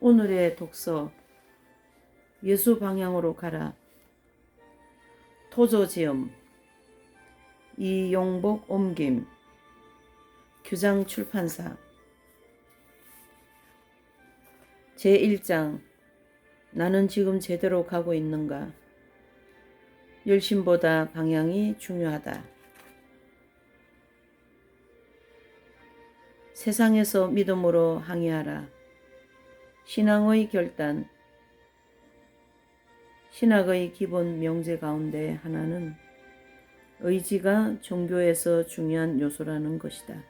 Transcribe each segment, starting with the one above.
오늘의 독서 예수 방향으로 가라. 토조지음 이용복 옮김 규장 출판사 제1장 나는 지금 제대로 가고 있는가? 열심보다 방향이 중요하다. 세상에서 믿음으로 항해하라. 신앙의 결단. 신학의 기본 명제 가운데 하나는 의지가 종교에서 중요한 요소라는 것이다.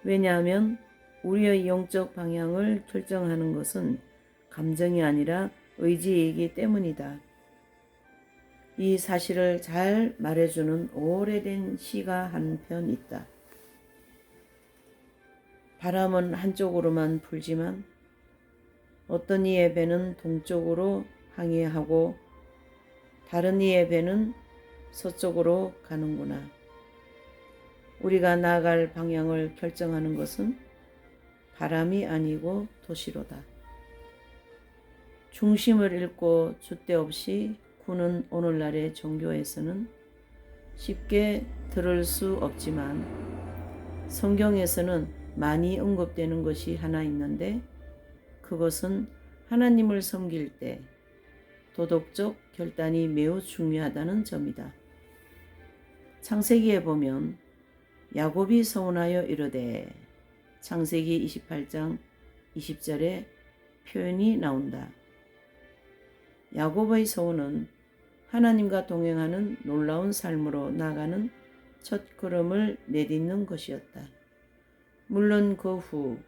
왜냐하면 우리의 영적 방향을 결정하는 것은 감정이 아니라 의지이기 때문이다. 이 사실을 잘 말해주는 오래된 시가 한 편 있다. 바람은 한쪽으로만 불지만 어떤 이의 배는 동쪽으로 항해하고 다른 이의 배는 서쪽으로 가는구나. 우리가 나아갈 방향을 결정하는 것은 바람이 아니고 도시로다. 중심을 잃고 줏대 없이 구는 오늘날의 종교에서는 쉽게 들을 수 없지만 성경에서는 많이 언급되는 것이 하나 있는데 그것은 하나님을 섬길 때 도덕적 결단이 매우 중요하다는 점이다. 창세기에 보면 야곱이 서운하여 이르되 창세기 28장 20절에 표현이 나온다. 야곱의 서운은 하나님과 동행하는 놀라운 삶으로 나아가는 첫 걸음을 내딛는 것이었다. 물론 그 후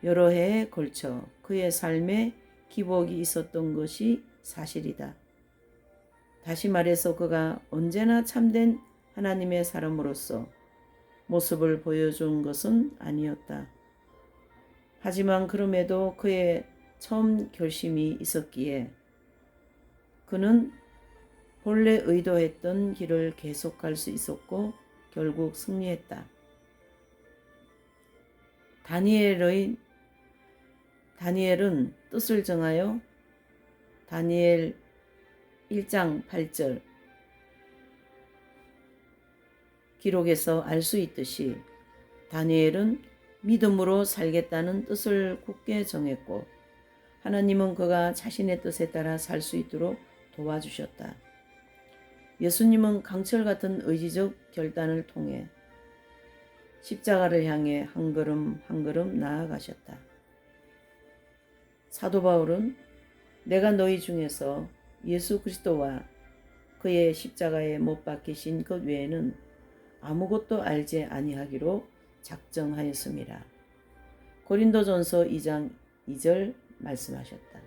여러 해에 걸쳐 그의 삶에 기복이 있었던 것이 사실이다. 다시 말해서 그가 언제나 참된 하나님의 사람으로서 모습을 보여준 것은 아니었다. 하지만 그럼에도 그의 처음 결심이 있었기에 그는 본래 의도했던 길을 계속할 수 있었고 결국 승리했다. 다니엘은 뜻을 정하여 다니엘 1장 8절 기록에서 알 수 있듯이 다니엘은 믿음으로 살겠다는 뜻을 굳게 정했고 하나님은 그가 자신의 뜻에 따라 살 수 있도록 도와주셨다. 예수님은 강철 같은 의지적 결단을 통해 십자가를 향해 한 걸음 한 걸음 나아가셨다. 사도 바울은 내가 너희 중에서 예수 그리스도와 그의 십자가에 못 박히신 것 외에는 아무것도 알지 아니하기로 작정하였습니다. 고린도전서 2장 2절 말씀하셨다.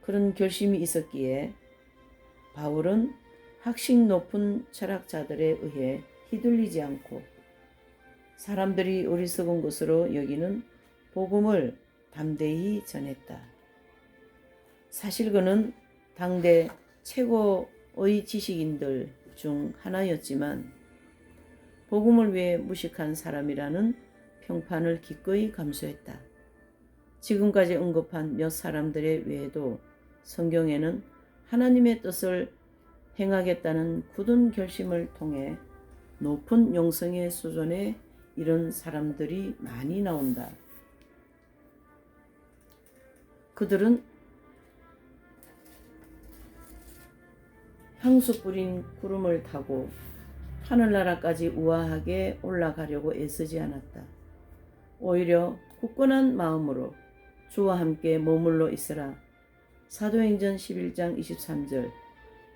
그런 결심이 있었기에 바울은 학식 높은 철학자들에 의해 휘둘리지 않고 사람들이 어리석은 것으로 여기는 복음을 담대히 전했다. 사실 그는 당대 최고의 지식인들 중 하나였지만 복음을 위해 무식한 사람이라는 평판을 기꺼이 감수했다. 지금까지 언급한 몇 사람들의 외에도 성경에는 하나님의 뜻을 행하겠다는 굳은 결심을 통해 높은 영성의 수준에 이른 사람들이 많이 나온다. 그들은 향수 뿌린 구름을 타고 하늘나라까지 우아하게 올라가려고 애쓰지 않았다. 오히려 굳건한 마음으로 주와 함께 머물러 있으라. 사도행전 11장 23절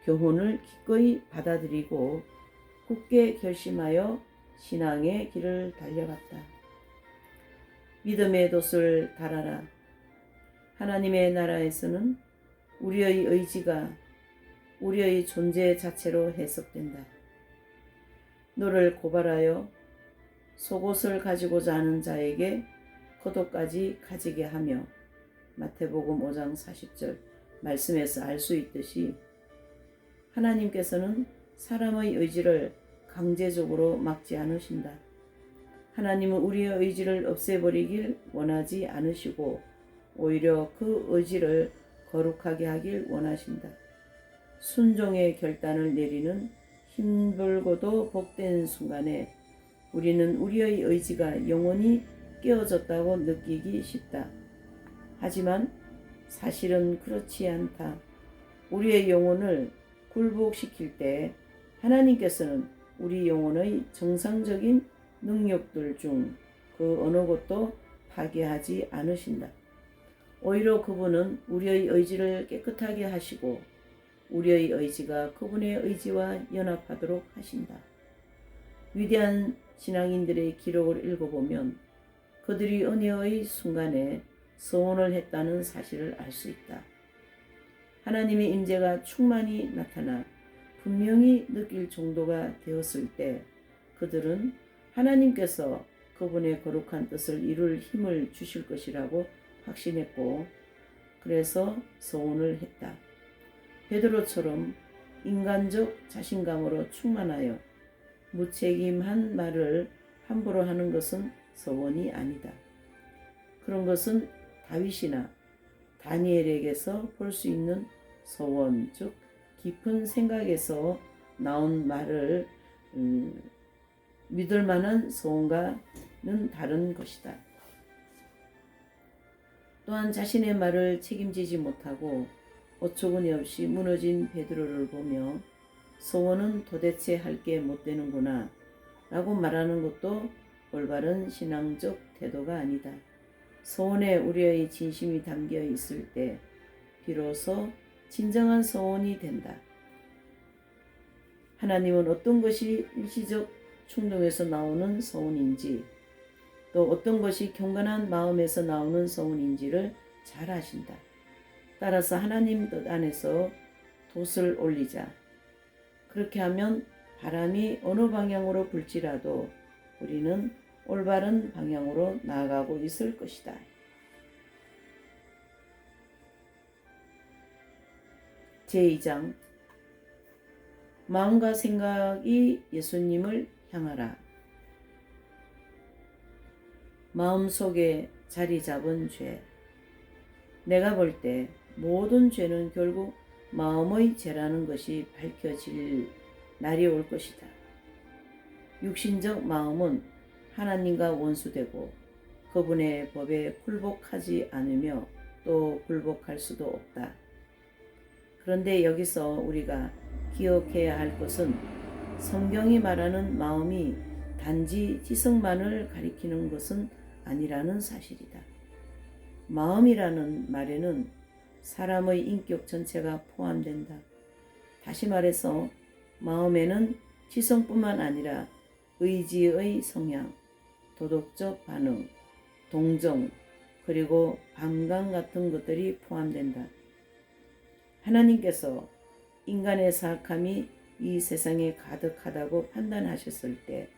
교훈을 기꺼이 받아들이고 굳게 결심하여 신앙의 길을 달려갔다. 믿음의 돛을 달아라. 하나님의 나라에서는 우리의 의지가 우리의 존재 자체로 해석된다. 너를 고발하여 속옷을 가지고자 하는 자에게 겉옷까지 가지게 하며 마태복음 5장 40절 말씀에서 알 수 있듯이 하나님께서는 사람의 의지를 강제적으로 막지 않으신다. 하나님은 우리의 의지를 없애버리길 원하지 않으시고 오히려 그 의지를 거룩하게 하길 원하신다. 순종의 결단을 내리는 힘들고도 복된 순간에 우리는 우리의 의지가 영원히 깨어졌다고 느끼기 쉽다. 하지만 사실은 그렇지 않다. 우리의 영혼을 굴복시킬 때 하나님께서는 우리 영혼의 정상적인 능력들 중 그 어느 것도 파괴하지 않으신다. 오히려 그분은 우리의 의지를 깨끗하게 하시고 우리의 의지가 그분의 의지와 연합하도록 하신다. 위대한 신앙인들의 기록을 읽어보면 그들이 은혜의 순간에 서원을 했다는 사실을 알 수 있다. 하나님의 임재가 충만히 나타나 분명히 느낄 정도가 되었을 때 그들은 하나님께서 그분의 거룩한 뜻을 이룰 힘을 주실 것이라고 확신했고 그래서 서원을 했다. 베드로처럼 인간적 자신감으로 충만하여 무책임한 말을 함부로 하는 것은 서원이 아니다. 그런 것은 다윗이나 다니엘에게서 볼 수 있는 서원, 즉 깊은 생각에서 나온 말을 믿을 만한 서원과는 다른 것이다. 또한 자신의 말을 책임지지 못하고 어처구니 없이 무너진 베드로를 보며 서원은 도대체 할 게 못 되는구나 라고 말하는 것도 올바른 신앙적 태도가 아니다. 서원에 우리의 진심이 담겨 있을 때 비로소 진정한 서원이 된다. 하나님은 어떤 것이 일시적 충동에서 나오는 서원인지 또 어떤 것이 경건한 마음에서 나오는 서원인지를 잘 아신다. 따라서 하나님 뜻 안에서 돛을 올리자. 그렇게 하면 바람이 어느 방향으로 불지라도 우리는 올바른 방향으로 나아가고 있을 것이다. 제2장 마음과 생각이 예수님을 향하라. 마음속에 자리 잡은 죄. 내가 볼 때 모든 죄는 결국 마음의 죄라는 것이 밝혀질 날이 올 것이다. 육신적 마음은 하나님과 원수되고 그분의 법에 굴복하지 않으며 또 굴복할 수도 없다. 그런데 여기서 우리가 기억해야 할 것은 성경이 말하는 마음이 단지 지성만을 가리키는 것은 아니라는 사실이다. 마음이라는 말에는 사람의 인격 전체가 포함된다. 다시 말해서 마음에는 지성뿐만 아니라 의지의 성향, 도덕적 반응, 동정, 그리고 반감 같은 것들이 포함된다. 하나님께서 인간의 사악함이 이 세상에 가득하다고 판단하셨을 때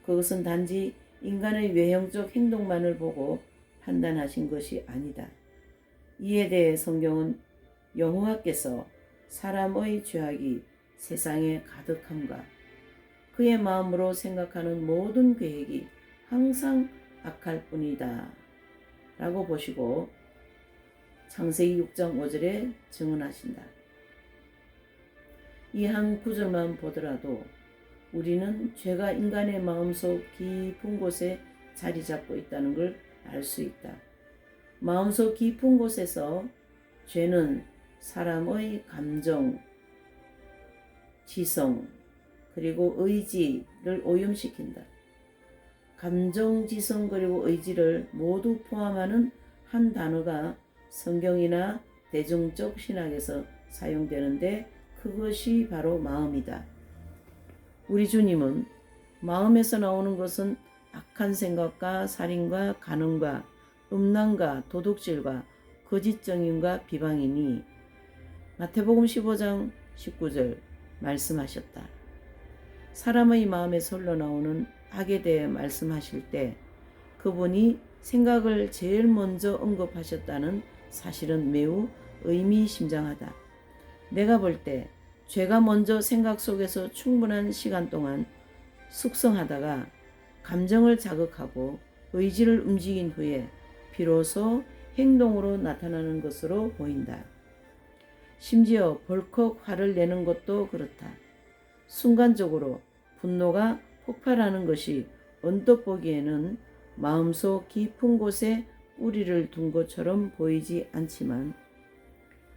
그것은 단지 인간의 외형적 행동만을 보고 판단하신 것이 아니다. 이에 대해 성경은 여호와께서 사람의 죄악이 세상에 가득함과 그의 마음으로 생각하는 모든 계획이 항상 악할 뿐이다 라고 보시고 창세기 6장 5절에 증언하신다. 이 한 구절만 보더라도 우리는 죄가 인간의 마음속 깊은 곳에 자리 잡고 있다는 걸 알 수 있다. 마음속 깊은 곳에서 죄는 사람의 감정, 지성, 그리고 의지를 오염시킨다. 감정, 지성, 그리고 의지를 모두 포함하는 한 단어가 성경이나 대중적 신학에서 사용되는데 그것이 바로 마음이다. 우리 주님은 마음에서 나오는 것은 악한 생각과 살인과 간음과 음란과 도둑질과 거짓정임과 비방이니 마태복음 15장 19절 말씀하셨다. 사람의 마음에서 흘러나오는 악에 대해 말씀하실 때 그분이 생각을 제일 먼저 언급하셨다는 사실은 매우 의미심장하다. 내가 볼 때 죄가 먼저 생각 속에서 충분한 시간 동안 숙성하다가 감정을 자극하고 의지를 움직인 후에 비로소 행동으로 나타나는 것으로 보인다. 심지어 벌컥 화를 내는 것도 그렇다. 순간적으로 분노가 폭발하는 것이 언뜻 보기에는 마음속 깊은 곳에 뿌리를 둔 것처럼 보이지 않지만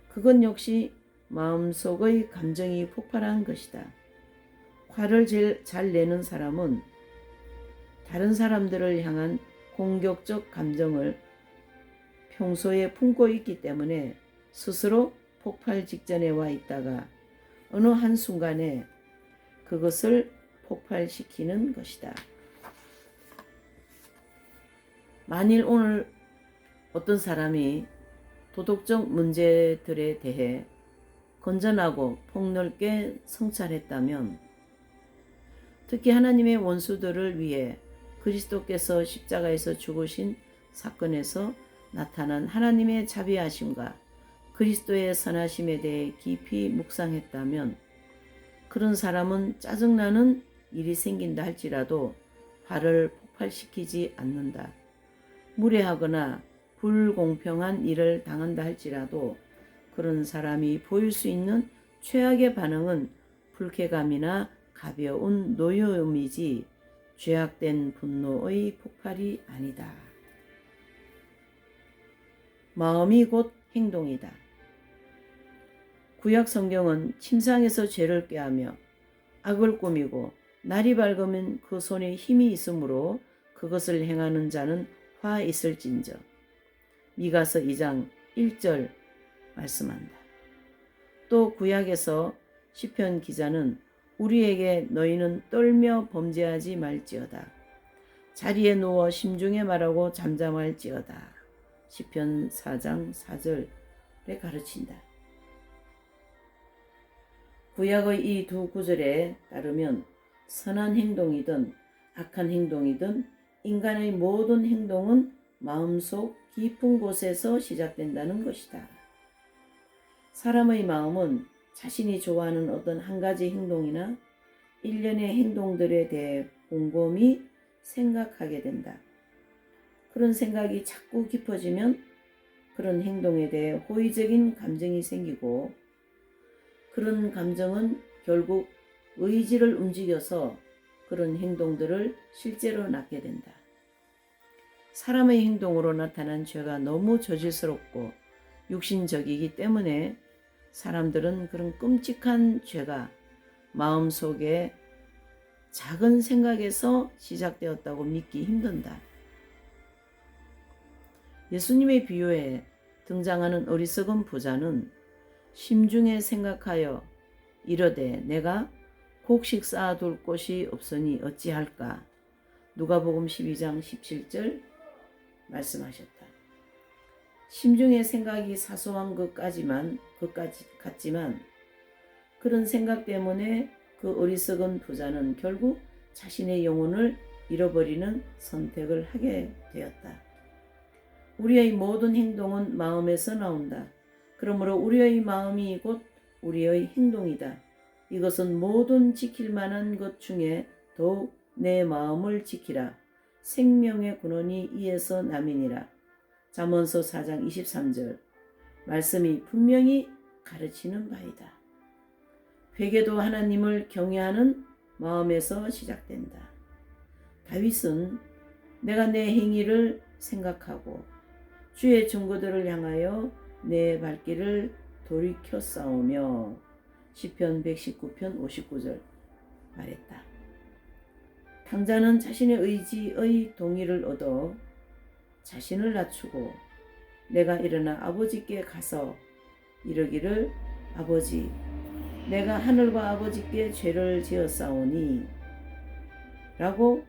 그것 역시 마음속의 감정이 폭발한 것이다. 화를 제일 잘 내는 사람은 다른 사람들을 향한 공격적 감정을 평소에 품고 있기 때문에 스스로 폭발 직전에 와 있다가 어느 한순간에 그것을 폭발시키는 것이다. 만일 오늘 어떤 사람이 도덕적 문제들에 대해 건전하고 폭넓게 성찰했다면, 특히 하나님의 원수들을 위해 그리스도께서 십자가에서 죽으신 사건에서 나타난 하나님의 자비하심과 그리스도의 선하심에 대해 깊이 묵상했다면, 그런 사람은 짜증나는 일이 생긴다 할지라도 화를 폭발시키지 않는다. 무례하거나 불공평한 일을 당한다 할지라도 그런 사람이 보일 수 있는 최악의 반응은 불쾌감이나 가벼운 노여움이지 죄악된 분노의 폭발이 아니다. 마음이 곧 행동이다. 구약 성경은 침상에서 죄를 꾀하며 악을 꾸미고 날이 밝으면 그 손에 힘이 있으므로 그것을 행하는 자는 화 있을진저. 미가서 2장 1절 말씀한다. 또 구약에서 시편 기자는 우리에게 너희는 떨며 범죄하지 말지어다. 자리에 누워 심중에 말하고 잠잠할지어다. 시편 4장 4절에 가르친다. 구약의 이 두 구절에 따르면 선한 행동이든 악한 행동이든 인간의 모든 행동은 마음속 깊은 곳에서 시작된다는 것이다. 사람의 마음은 자신이 좋아하는 어떤 한 가지 행동이나 일련의 행동들에 대해 곰곰이 생각하게 된다. 그런 생각이 자꾸 깊어지면 그런 행동에 대해 호의적인 감정이 생기고, 그런 감정은 결국 의지를 움직여서 그런 행동들을 실제로 낳게 된다. 사람의 행동으로 나타난 죄가 너무 저질스럽고 육신적이기 때문에 사람들은 그런 끔찍한 죄가 마음속에 작은 생각에서 시작되었다고 믿기 힘든다. 예수님의 비유에 등장하는 어리석은 부자는 심중에 생각하여 이르되 내가 곡식 쌓아둘 곳이 없으니 어찌할까. 누가복음 12장 17절 말씀하셨다. 심중의 생각이 사소한 것까지 같지만 그런 생각 때문에 그 어리석은 부자는 결국 자신의 영혼을 잃어버리는 선택을 하게 되었다. 우리의 모든 행동은 마음에서 나온다. 그러므로 우리의 마음이 곧 우리의 행동이다. 이것은 모든 지킬 만한 것 중에 더욱 내 마음을 지키라. 생명의 근원이 이에서 남이니라. 잠언서 4장 23절 말씀이 분명히 가르치는 바이다. 회개도 하나님을 경외하는 마음에서 시작된다. 다윗은 내가 내 행위를 생각하고 주의 증거들을 향하여 내 발길을 돌이켜 싸우며 시편 119편 59절 말했다. 탕자는 자신의 의지의 동의를 얻어 자신을 낮추고 내가 일어나 아버지께 가서 이르기를 아버지 내가 하늘과 아버지께 죄를 지었사오니 라고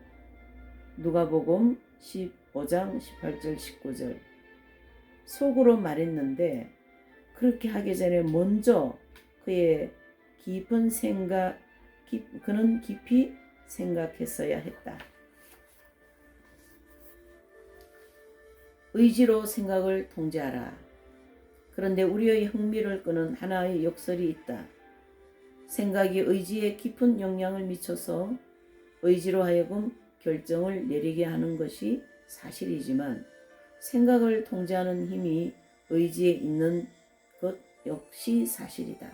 누가복음 15장 18절 19절 속으로 말했는데, 그렇게 하기 전에 먼저 그의 그는 깊이 생각했어야 했다. 의지로 생각을 통제하라. 그런데 우리의 흥미를 끄는 하나의 역설이 있다. 생각이 의지에 깊은 영향을 미쳐서 의지로 하여금 결정을 내리게 하는 것이 사실이지만 생각을 통제하는 힘이 의지에 있는 것 역시 사실이다.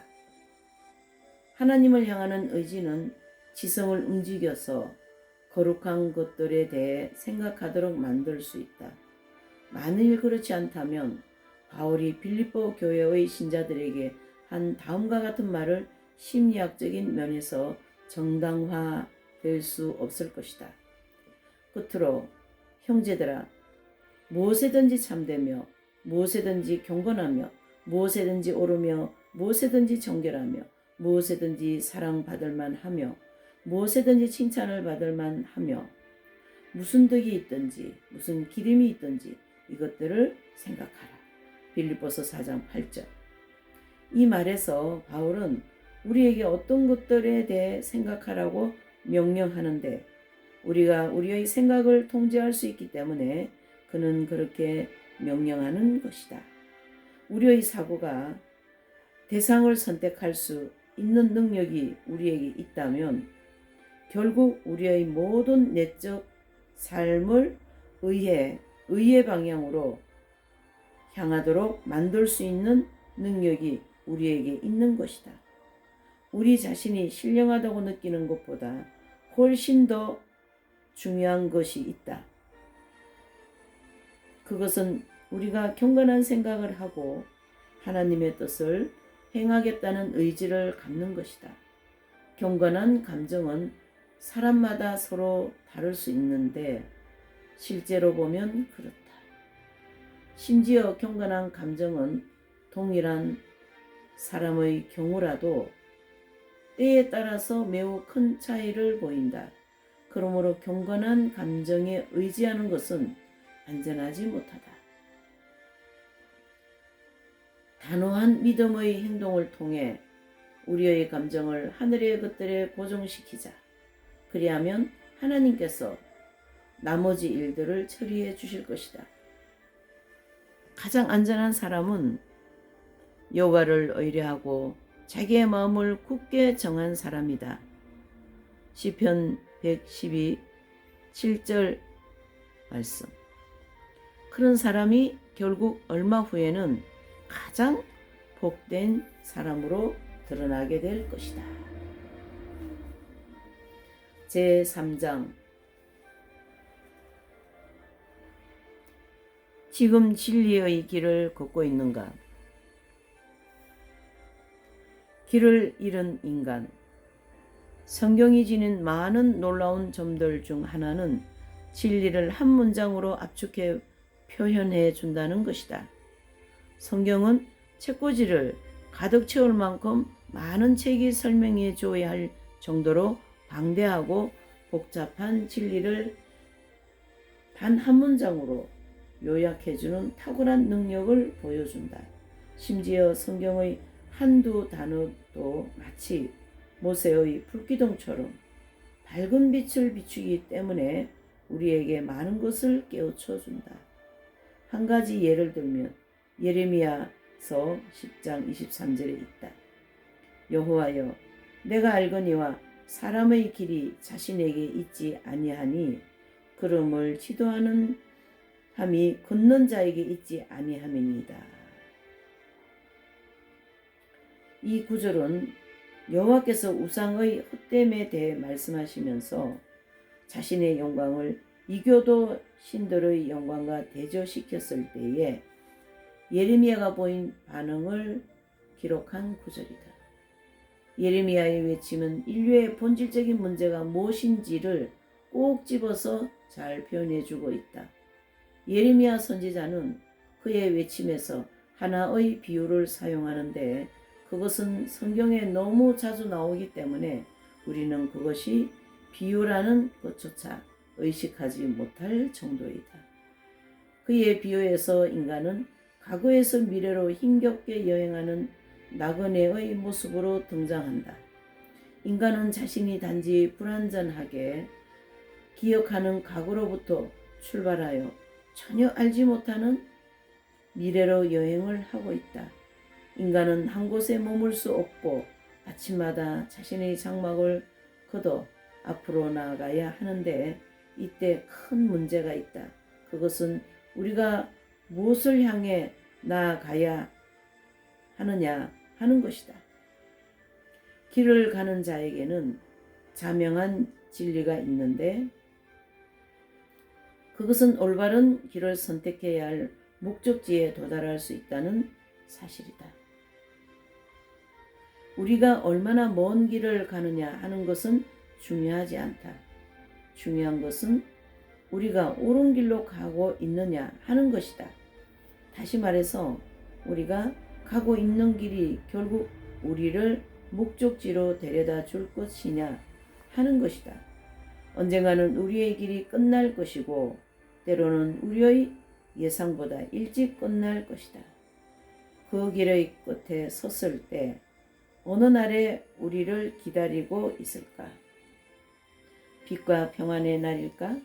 하나님을 향하는 의지는 지성을 움직여서 거룩한 것들에 대해 생각하도록 만들 수 있다. 만일 그렇지 않다면 바울이 빌립보 교회의 신자들에게 한 다음과 같은 말을 심리학적인 면에서 정당화될 수 없을 것이다. 끝으로 형제들아, 무엇에든지 참되며 무엇에든지 경건하며 무엇에든지 옳으며 무엇에든지 정결하며 무엇에든지 사랑받을 만하며 무엇에든지 칭찬을 받을 만하며 무슨 덕이 있든지 무슨 기름이 있든지 이것들을 생각하라. 빌립보서 4장 8절. 이 말에서 바울은 우리에게 어떤 것들에 대해 생각하라고 명령하는데 우리가 우리의 생각을 통제할 수 있기 때문에 그는 그렇게 명령하는 것이다. 우리의 사고가 대상을 선택할 수 있는 능력이 우리에게 있다면 결국 우리의 모든 내적 삶을 의의 방향으로 향하도록 만들 수 있는 능력이 우리에게 있는 것이다. 우리 자신이 신령하다고 느끼는 것보다 훨씬 더 중요한 것이 있다. 그것은 우리가 경건한 생각을 하고 하나님의 뜻을 행하겠다는 의지를 갖는 것이다. 경건한 감정은 사람마다 서로 다를 수 있는데 실제로 보면 그렇다. 심지어 경건한 감정은 동일한 사람의 경우라도 때에 따라서 매우 큰 차이를 보인다. 그러므로 경건한 감정에 의지하는 것은 안전하지 못하다. 단호한 믿음의 행동을 통해 우리의 감정을 하늘의 것들에 고정시키자. 그리하면 하나님께서 나머지 일들을 처리해 주실 것이다. 가장 안전한 사람은 여호와를 의뢰하고 자기의 마음을 굳게 정한 사람이다. 시편 112, 7절 말씀. 그런 사람이 결국 얼마 후에는 가장 복된 사람으로 드러나게 될 것이다. 제3장. 지금 진리의 길을 걷고 있는가? 길을 잃은 인간. 성경이 지닌 많은 놀라운 점들 중 하나는 진리를 한 문장으로 압축해 표현해 준다는 것이다. 성경은 책꽂이를 가득 채울 만큼 많은 책이 설명해 줘야 할 정도로 방대하고 복잡한 진리를 단 한 문장으로 요약해주는 탁월한 능력을 보여준다. 심지어 성경의 한두 단어도 마치 모세의 불기둥처럼 밝은 빛을 비추기 때문에 우리에게 많은 것을 깨우쳐준다. 한 가지 예를 들면 예레미야서 10장 23절에 있다. 여호와여, 내가 알거니와 사람의 길이 자신에게 있지 아니하니 걸음을 지도하는 함이 걷는 자에게 있지 아니함이니이다. 이 구절은 여호와께서 우상의 헛됨에 대해 말씀하시면서 자신의 영광을 이교도 신들의 영광과 대조시켰을 때에 예레미야가 보인 반응을 기록한 구절이다. 예레미야의 외침은 인류의 본질적인 문제가 무엇인지를 꼭 집어서 잘 표현해주고 있다. 예레미야 선지자는 그의 외침에서 하나의 비유를 사용하는데 그것은 성경에 너무 자주 나오기 때문에 우리는 그것이 비유라는 것조차 의식하지 못할 정도이다. 그의 비유에서 인간은 과거에서 미래로 힘겹게 여행하는 나그네의 모습으로 등장한다. 인간은 자신이 단지 불완전하게 기억하는 과거로부터 출발하여 전혀 알지 못하는 미래로 여행을 하고 있다. 인간은 한 곳에 머물 수 없고 아침마다 자신의 장막을 걷어 앞으로 나아가야 하는데 이때 큰 문제가 있다. 그것은 우리가 무엇을 향해 나아가야 하느냐 하는 것이다. 길을 가는 자에게는 자명한 진리가 있는데 그것은 올바른 길을 선택해야 할 목적지에 도달할 수 있다는 사실이다. 우리가 얼마나 먼 길을 가느냐 하는 것은 중요하지 않다. 중요한 것은 우리가 옳은 길로 가고 있느냐 하는 것이다. 다시 말해서 우리가 가고 있는 길이 결국 우리를 목적지로 데려다 줄 것이냐 하는 것이다. 언젠가는 우리의 길이 끝날 것이고 때로는 우리의 예상보다 일찍 끝날 것이다. 그 길의 끝에 섰을 때 어느 날에 우리를 기다리고 있을까? 빛과 평안의 날일까?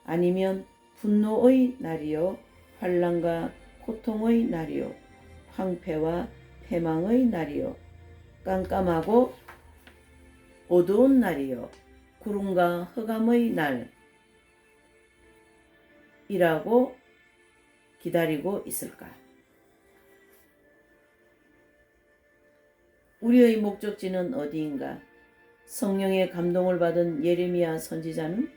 아니면 분노의 날이요 환난과 고통의 날이요 황폐와 패망의 날이요 깜깜하고 어두운 날이요 구름과 흑암의 날이라고 기다리고 있을까? 우리의 목적지는 어디인가? 성령의 감동을 받은 예레미야 선지자는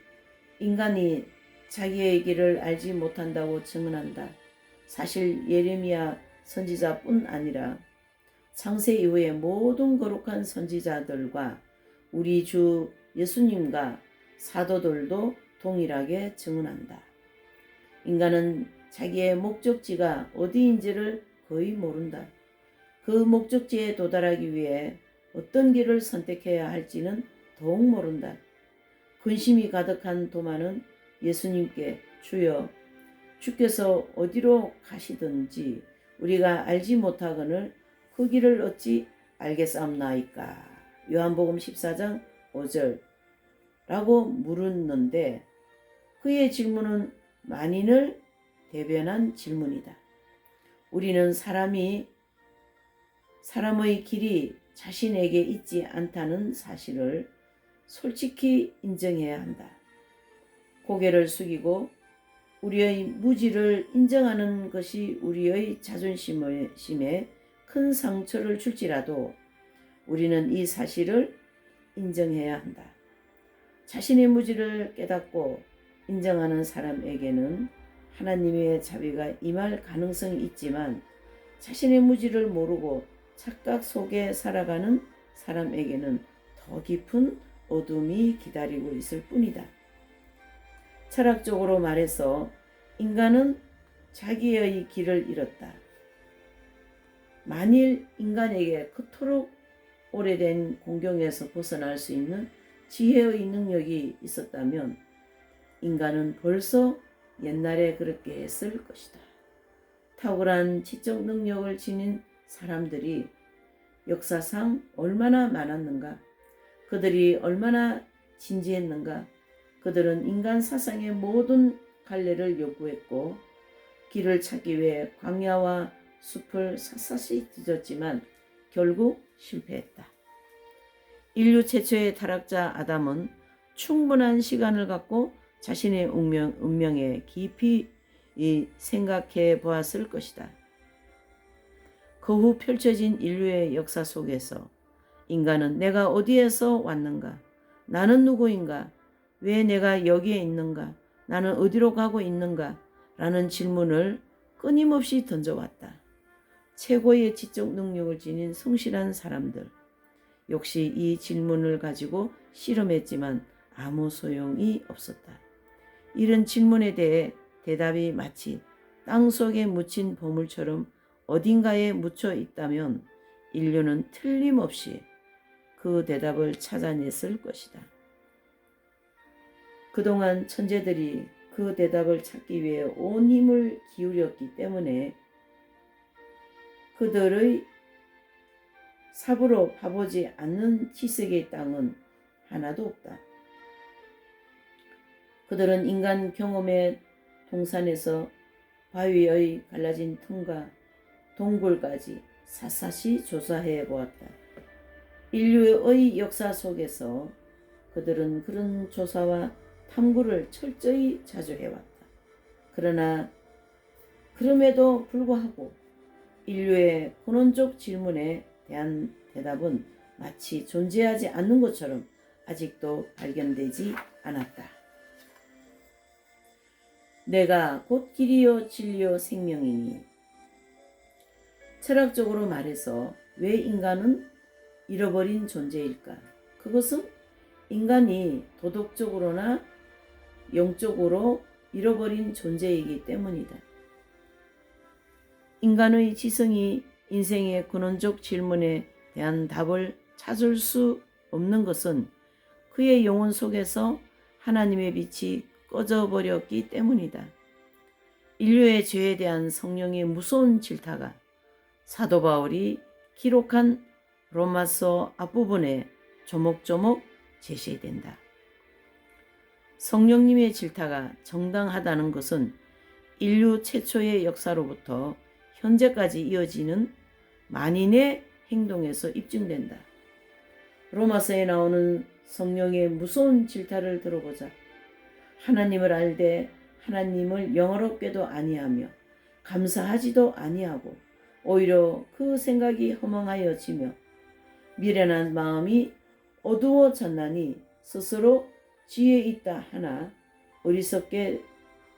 인간이 자기의 길을 알지 못한다고 증언한다. 사실 예레미야 선지자뿐 아니라 창세 이후의 모든 거룩한 선지자들과 우리 주 예수님과 사도들도 동일하게 증언한다. 인간은 자기의 목적지가 어디인지를 거의 모른다. 그 목적지에 도달하기 위해 어떤 길을 선택해야 할지는 더욱 모른다. 근심이 가득한 도마는 예수님께 주여 주께서 어디로 가시든지 우리가 알지 못하거늘 그 길을 어찌 알겠사옵나이까. 요한복음 14장 5절 라고 물었는데 그의 질문은 만인을 대변한 질문이다. 우리는 사람의 길이 자신에게 있지 않다는 사실을 솔직히 인정해야 한다. 고개를 숙이고 우리의 무지를 인정하는 것이 우리의 자존심에 큰 상처를 줄지라도 우리는 이 사실을 인정해야 한다. 자신의 무지를 깨닫고 인정하는 사람에게는 하나님의 자비가 임할 가능성이 있지만 자신의 무지를 모르고 착각 속에 살아가는 사람에게는 더 깊은 어둠이 기다리고 있을 뿐이다. 철학적으로 말해서 인간은 자기의 길을 잃었다. 만일 인간에게 그토록 오래된 공경에서 벗어날 수 있는 지혜의 능력이 있었다면 인간은 벌써 옛날에 그렇게 했을 것이다. 탁월한 지적 능력을 지닌 사람들이 역사상 얼마나 많았는가? 그들이 얼마나 진지했는가? 그들은 인간 사상의 모든 갈래를 요구했고 길을 찾기 위해 광야와 숲을 샅샅이 뒤졌지만 결국 실패했다. 인류 최초의 타락자 아담은 충분한 시간을 갖고 자신의 운명에 깊이 생각해 보았을 것이다. 그 후 펼쳐진 인류의 역사 속에서 인간은 내가 어디에서 왔는가? 나는 누구인가? 왜 내가 여기에 있는가? 나는 어디로 가고 있는가? 라는 질문을 끊임없이 던져왔다. 최고의 지적 능력을 지닌 성실한 사람들 역시 이 질문을 가지고 실험했지만 아무 소용이 없었다. 이런 질문에 대해 대답이 마치 땅속에 묻힌 보물처럼 어딘가에 묻혀 있다면 인류는 틀림없이 그 대답을 찾아냈을 것이다. 그동안 천재들이 그 대답을 찾기 위해 온 힘을 기울였기 때문에 그들의 삽으로 파보지 않는 지식의 땅은 하나도 없다. 그들은 인간 경험의 동산에서 바위의 갈라진 틈과 동굴까지 샅샅이 조사해 보았다. 인류의 역사 속에서 그들은 그런 조사와 탐구를 철저히 자주 해왔다. 그러나 그럼에도 불구하고 인류의 근원적 질문에 대한 대답은 마치 존재하지 않는 것처럼 아직도 발견되지 않았다. 내가 곧 길이요 진리요 생명이니. 철학적으로 말해서 왜 인간은 잃어버린 존재일까? 그것은 인간이 도덕적으로나 영적으로 잃어버린 존재이기 때문이다. 인간의 지성이 인생의 근원적 질문에 대한 답을 찾을 수 없는 것은 그의 영혼 속에서 하나님의 빛이 꺼져버렸기 때문이다. 인류의 죄에 대한 성령의 무서운 질타가 사도 바울이 기록한 로마서 앞부분에 조목조목 제시된다. 성령님의 질타가 정당하다는 것은 인류 최초의 역사로부터 현재까지 이어지는 만인의 행동에서 입증된다. 로마서에 나오는 성령의 무서운 질타를 들어보자. 하나님을 알되 하나님을 영어롭게도 아니하며 감사하지도 아니하고 오히려 그 생각이 허망하여지며 미련한 마음이 어두워졌나니 스스로 지혜 있다 하나 어리석게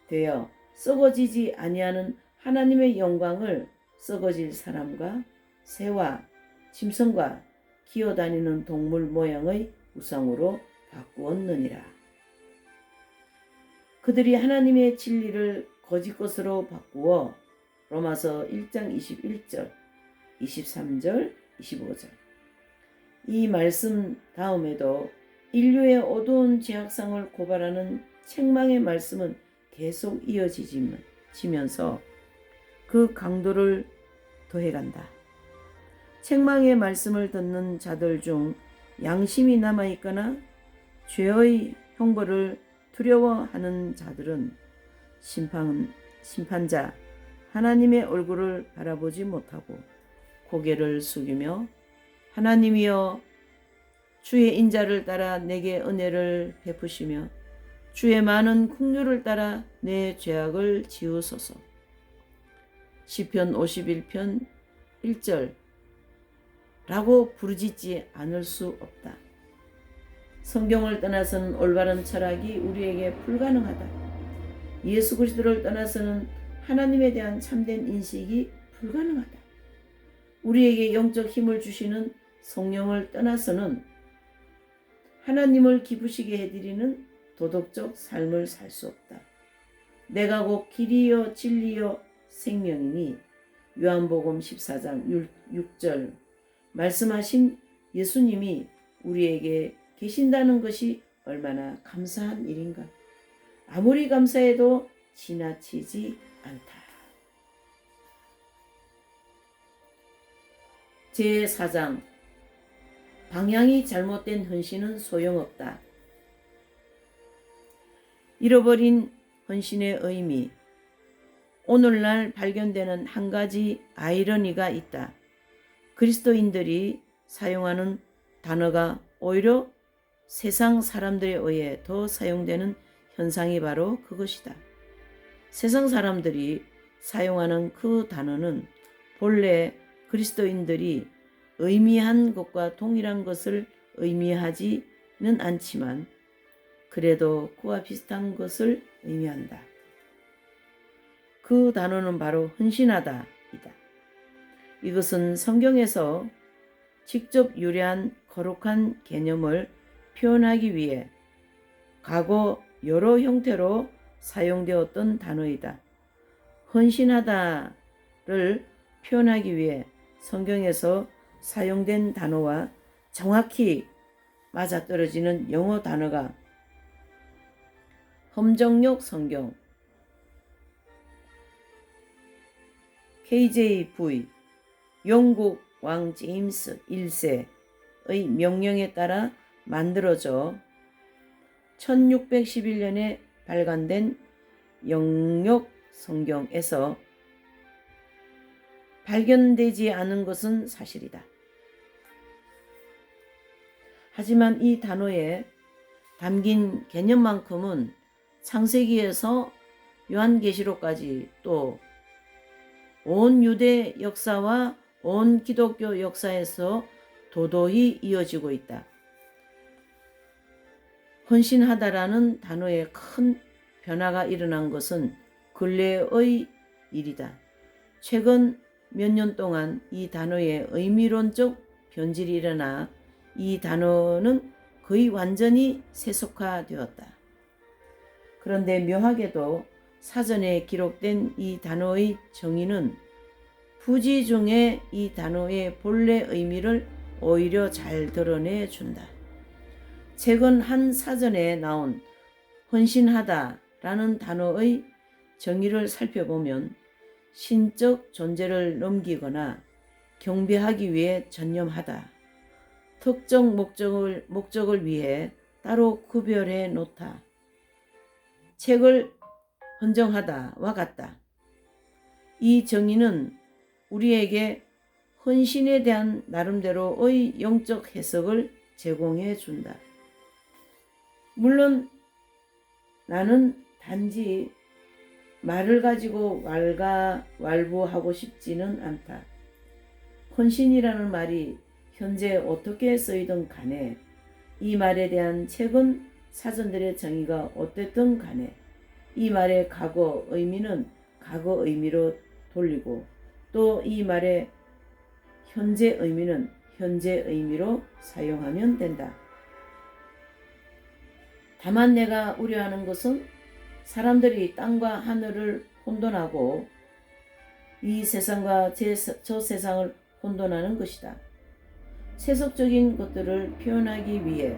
되어 썩어지지 아니하는 하나님의 영광을 썩어질 사람과 새와 짐승과 기어다니는 동물 모양의 우상으로 바꾸었느니라. 그들이 하나님의 진리를 거짓 것으로 바꾸어 로마서 1장 21절, 23절, 25절. 이 말씀 다음에도 인류의 어두운 죄악상을 고발하는 책망의 말씀은 계속 이어지면서 그 강도를 더해간다. 책망의 말씀을 듣는 자들 중 양심이 남아있거나 죄의 형벌을 두려워하는 자들은 심판자 하나님의 얼굴을 바라보지 못하고 고개를 숙이며 하나님이여 주의 인자를 따라 내게 은혜를 베푸시며 주의 많은 긍휼을 따라 내 죄악을 지우소서. 시편 51편 1절 라고 부르짖지 않을 수 없다. 성경을 떠나서는 올바른 철학이 우리에게 불가능하다. 예수 그리스도를 떠나서는 하나님에 대한 참된 인식이 불가능하다. 우리에게 영적 힘을 주시는 성령을 떠나서는 하나님을 기쁘시게 해드리는 도덕적 삶을 살 수 없다. 내가 곧 길이요 진리요 생명이니 요한복음 14장 6절 말씀하신 예수님이 우리에게 계신다는 것이 얼마나 감사한 일인가. 아무리 감사해도 지나치지 않다. 제4장 방향이 잘못된 헌신은 소용없다. 잃어버린 헌신의 의미. 오늘날 발견되는 한 가지 아이러니가 있다. 그리스도인들이 사용하는 단어가 오히려 세상 사람들에 의해 더 사용되는 현상이 바로 그것이다. 세상 사람들이 사용하는 그 단어는 본래 그리스도인들이 의미한 것과 동일한 것을 의미하지는 않지만 그래도 그와 비슷한 것을 의미한다. 그 단어는 바로 헌신하다이다. 이것은 성경에서 직접 유래한 거룩한 개념을 표현하기 위해 과거 여러 형태로 사용되었던 단어이다. 헌신하다를 표현하기 위해 성경에서 사용된 단어와 정확히 맞아떨어지는 영어 단어가 험정역 성경 KJV 영국 왕 제임스 1세의 명령에 따라 만들어져 1611년에 발간된 영역 성경에서 발견되지 않은 것은 사실이다. 하지만 이 단어에 담긴 개념만큼은 창세기에서 요한계시록까지 또 온 유대 역사와 온 기독교 역사에서 도도히 이어지고 있다. 헌신하다라는 단어에 큰 변화가 일어난 것은 근래의 일이다. 최근 몇 년 동안 이 단어의 의미론적 변질이 일어나 이 단어는 거의 완전히 세속화되었다. 그런데 묘하게도 사전에 기록된 이 단어의 정의는 부지 중에 이 단어의 본래 의미를 오히려 잘 드러내 준다. 최근 한 사전에 나온 헌신하다라는 단어의 정의를 살펴보면 신적 존재를 넘기거나 경배하기 위해 전념하다, 특정 목적을 위해 따로 구별해 놓다, 책을 헌정하다와 같다. 이 정의는 우리에게 헌신에 대한 나름대로의 영적 해석을 제공해 준다. 물론 나는 단지 말을 가지고 왈가왈부하고 싶지는 않다. 헌신이라는 말이 현재 어떻게 쓰이든 간에 이 말에 대한 최근 사전들의 정의가 어땠든 간에 이 말의 과거 의미는 과거 의미로 돌리고 또 이 말의 현재 의미는 현재 의미로 사용하면 된다. 다만 내가 우려하는 것은 사람들이 땅과 하늘을 혼돈하고 이 세상과 저 세상을 혼돈하는 것이다. 세속적인 것들을 표현하기 위해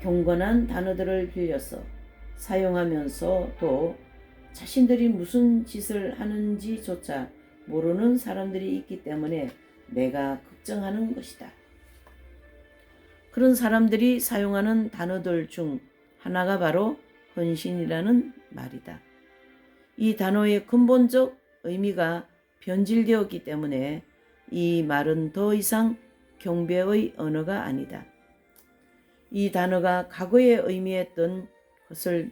경건한 단어들을 빌려서 사용하면서도 자신들이 무슨 짓을 하는지조차 모르는 사람들이 있기 때문에 내가 걱정하는 것이다. 그런 사람들이 사용하는 단어들 중 하나가 바로 헌신이라는 말이다. 이 단어의 근본적 의미가 변질되었기 때문에 이 말은 더 이상 경배의 언어가 아니다. 이 단어가 과거에 의미했던 것을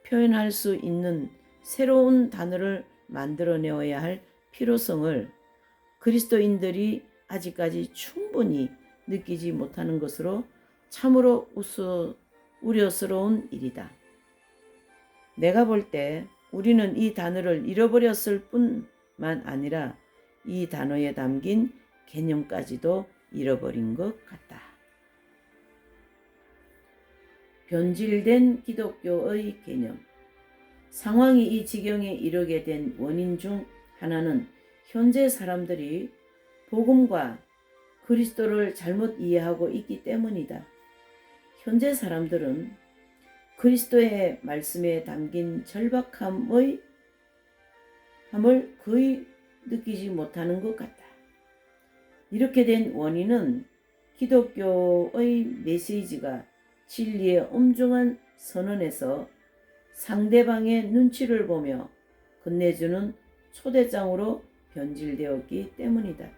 표현할 수 있는 새로운 단어를 만들어내어야 할 필요성을 그리스도인들이 아직까지 충분히 느끼지 못하는 것으로 참으로 우려스러운 일이다. 내가 볼 때 우리는 이 단어를 잃어버렸을 뿐만 아니라 이 단어에 담긴 개념까지도 잃어버린 것 같다. 변질된 기독교의 개념. 상황이 이 지경에 이르게 된 원인 중 하나는 현재 사람들이 복음과 그리스도를 잘못 이해하고 있기 때문이다. 현재 사람들은 그리스도의 말씀에 담긴 절박함을 거의 느끼지 못하는 것 같다. 이렇게 된 원인은 기독교의 메시지가 진리의 엄중한 선언에서 상대방의 눈치를 보며 건네주는 초대장으로 변질되었기 때문이다.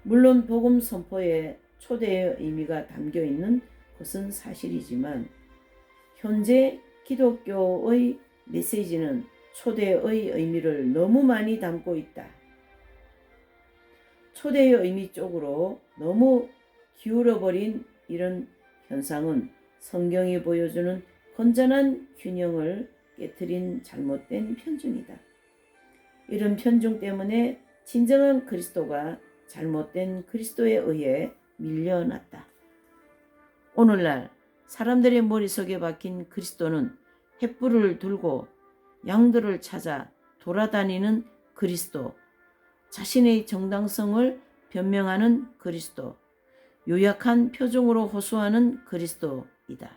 물론 복음 선포에 초대의 의미가 담겨 있는 것은 사실이지만 현재 기독교의 메시지는 초대의 의미를 너무 많이 담고 있다. 초대의 의미 쪽으로 너무 기울어버린 이런 현상은 성경이 보여주는 건전한 균형을 깨트린 잘못된 편중이다. 이런 편중 때문에 진정한 그리스도가 잘못된 그리스도에 의해 밀려났다. 오늘날 사람들의 머릿속에 박힌 그리스도는 횃불을 들고 양들을 찾아 돌아다니는 그리스도, 자신의 정당성을 변명하는 그리스도, 요약한 표정으로 호소하는 그리스도이다.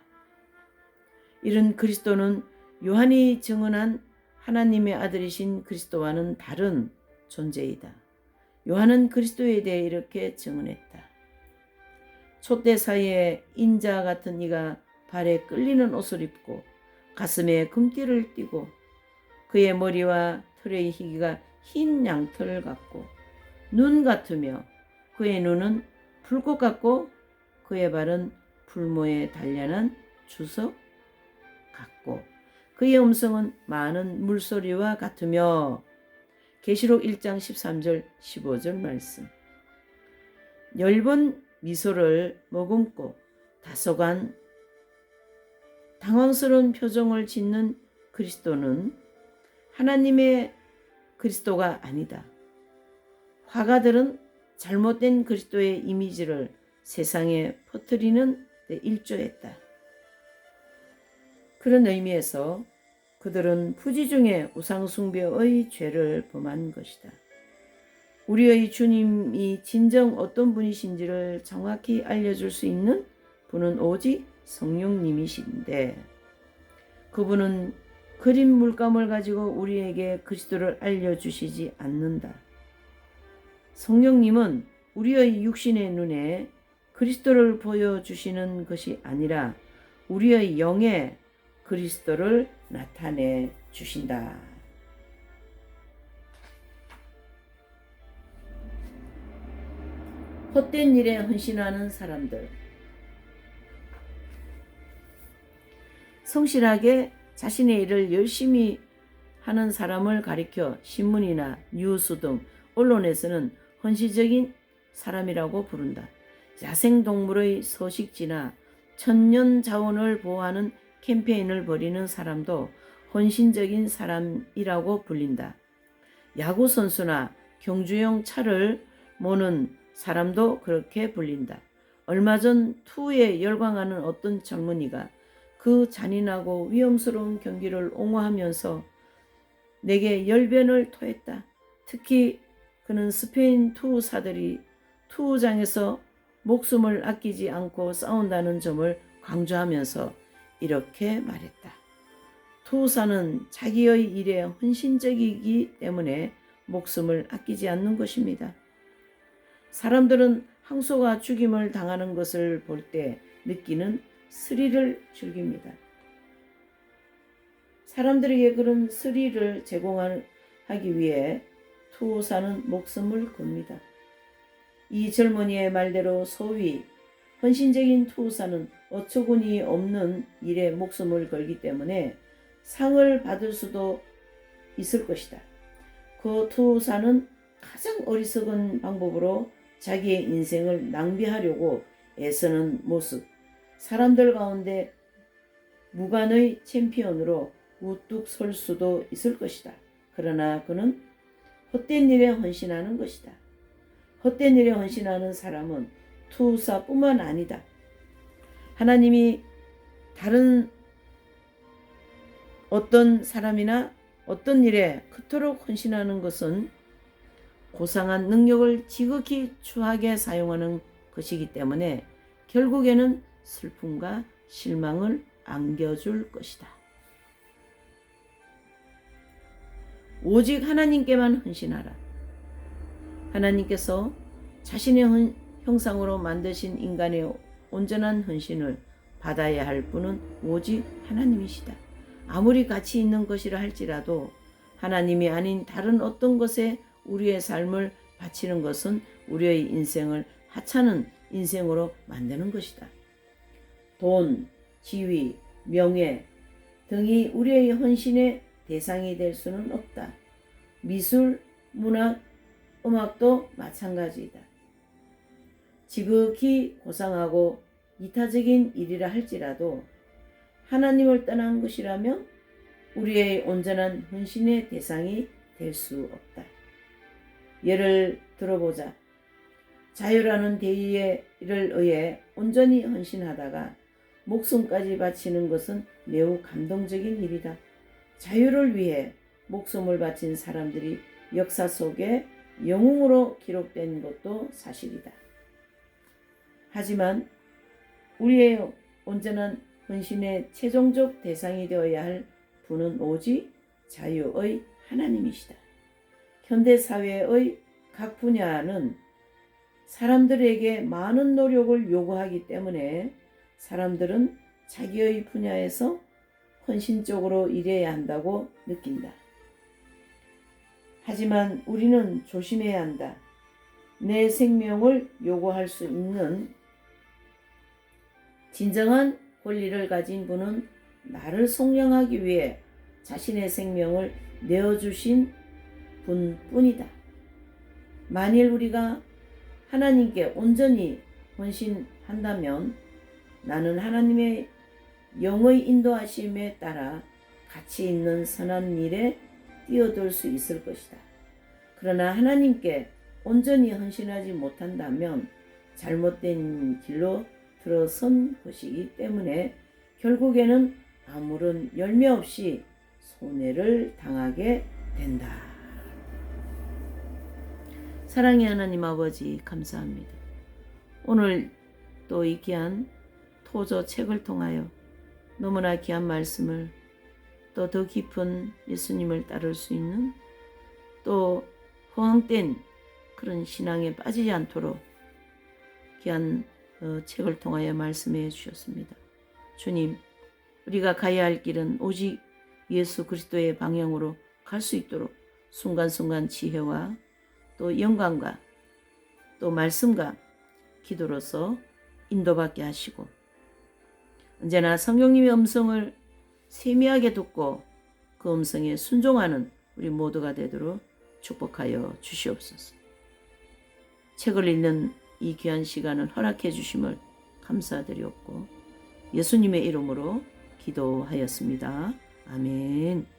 이런 그리스도는 요한이 증언한 하나님의 아들이신 그리스도와는 다른 존재이다. 요한은 그리스도에 대해 이렇게 증언했다. 촛대 사이에 인자 같은 이가 발에 끌리는 옷을 입고 가슴에 금띠를 띠고 그의 머리와 털의 희기가 흰 양털 같고 눈 같으며 그의 눈은 불꽃 같고 그의 발은 불모에 단련한 주석 같고 그의 음성은 많은 물소리와 같으며 계시록 1장 13절 15절 말씀. 엷은 미소를 머금고 다소간 당황스러운 표정을 짓는 그리스도는 하나님의 그리스도가 아니다. 화가들은 잘못된 그리스도의 이미지를 세상에 퍼뜨리는 데 일조했다. 그런 의미에서 그들은 부지 중에 우상숭배의 죄를 범한 것이다. 우리의 주님이 진정 어떤 분이신지를 정확히 알려줄 수 있는 분은 오직 성령님이신데, 그분은 그림 물감을 가지고 우리에게 그리스도를 알려주시지 않는다. 성령님은 우리의 육신의 눈에 그리스도를 보여주시는 것이 아니라 우리의 영에 그리스도를 나타내 주신다. 헛된 일에 헌신하는 사람들. 성실하게 자신의 일을 열심히 하는 사람을 가리켜 신문이나 뉴스 등 언론에서는 헌신적인 사람이라고 부른다. 야생동물의 서식지나 천년 자원을 보호하는 캠페인을 벌이는 사람도 헌신적인 사람이라고 불린다. 야구선수나 경주용 차를 모는 사람도 그렇게 불린다. 얼마 전 투에 열광하는 어떤 젊은이가 그 잔인하고 위험스러운 경기를 옹호하면서 내게 열변을 토했다. 특히 그는 스페인 투수들이 투구장에서 목숨을 아끼지 않고 싸운다는 점을 강조하면서 이렇게 말했다. 투수는 자기의 일에 헌신적이기 때문에 목숨을 아끼지 않는 것입니다. 사람들은 항소가 죽임을 당하는 것을 볼 때 느끼는 스릴을 즐깁니다. 사람들에게 그런 스릴을 제공하기 위해 투사는 목숨을 겁니다. 이 젊은이의 말대로 소위 헌신적인 투사는 어처구니 없는 일에 목숨을 걸기 때문에 상을 받을 수도 있을 것이다. 그 투사는 가장 어리석은 방법으로 자기의 인생을 낭비하려고 애쓰는 모습, 사람들 가운데 무관의 챔피언으로 우뚝 설 수도 있을 것이다. 그러나 그는 헛된 일에 헌신하는 것이다. 헛된 일에 헌신하는 사람은 투사뿐만 아니다. 하나님이 다른 어떤 사람이나 어떤 일에 그토록 헌신하는 것은 고상한 능력을 지극히 추하게 사용하는 것이기 때문에 결국에는 슬픔과 실망을 안겨줄 것이다. 오직 하나님께만 헌신하라. 하나님께서 자신의 형상으로 만드신 인간의 온전한 헌신을 받아야 할 분은 오직 하나님이시다. 아무리 가치 있는 것이라 할지라도 하나님이 아닌 다른 어떤 것에 우리의 삶을 바치는 것은 우리의 인생을 하찮은 인생으로 만드는 것이다. 돈, 지위, 명예 등이 우리의 헌신의 대상이 될 수는 없다. 미술, 문학, 음악도 마찬가지이다. 지극히 고상하고 이타적인 일이라 할지라도 하나님을 떠난 것이라면 우리의 온전한 헌신의 대상이 될 수 없다. 예를 들어보자. 자유라는 대의를 의해 온전히 헌신하다가 목숨까지 바치는 것은 매우 감동적인 일이다. 자유를 위해 목숨을 바친 사람들이 역사 속에 영웅으로 기록된 것도 사실이다. 하지만 우리의 온전한 헌신의 최종적 대상이 되어야 할 분은 오직 자유의 하나님이시다. 현대사회의 각 분야는 사람들에게 많은 노력을 요구하기 때문에 사람들은 자기의 분야에서 헌신적으로 일해야 한다고 느낀다. 하지만 우리는 조심해야 한다. 내 생명을 요구할 수 있는 진정한 권리를 가진 분은 나를 속량하기 위해 자신의 생명을 내어주신 분뿐이다. 만일 우리가 하나님께 온전히 헌신한다면 나는 하나님의 영의 인도하심에 따라 가치 있는 선한 일에 뛰어들 수 있을 것이다. 그러나 하나님께 온전히 헌신하지 못한다면 잘못된 길로 들어선 것이기 때문에 결국에는 아무런 열매 없이 손해를 당하게 된다. 사랑의 하나님 아버지 감사합니다. 오늘 또 이 귀한 토저 책을 통하여 너무나 귀한 말씀을 또 더 깊은 예수님을 따를 수 있는 또 허황된 그런 신앙에 빠지지 않도록 귀한 책을 통하여 말씀해 주셨습니다. 주님, 우리가 가야 할 길은 오직 예수 그리스도의 방향으로 갈 수 있도록 순간순간 지혜와 또 영광과 또 말씀과 기도로서 인도받게 하시고 언제나 성령님의 음성을 세미하게 듣고 그 음성에 순종하는 우리 모두가 되도록 축복하여 주시옵소서. 책을 읽는 이 귀한 시간을 허락해 주심을 감사드리옵고 예수님의 이름으로 기도하였습니다. 아멘.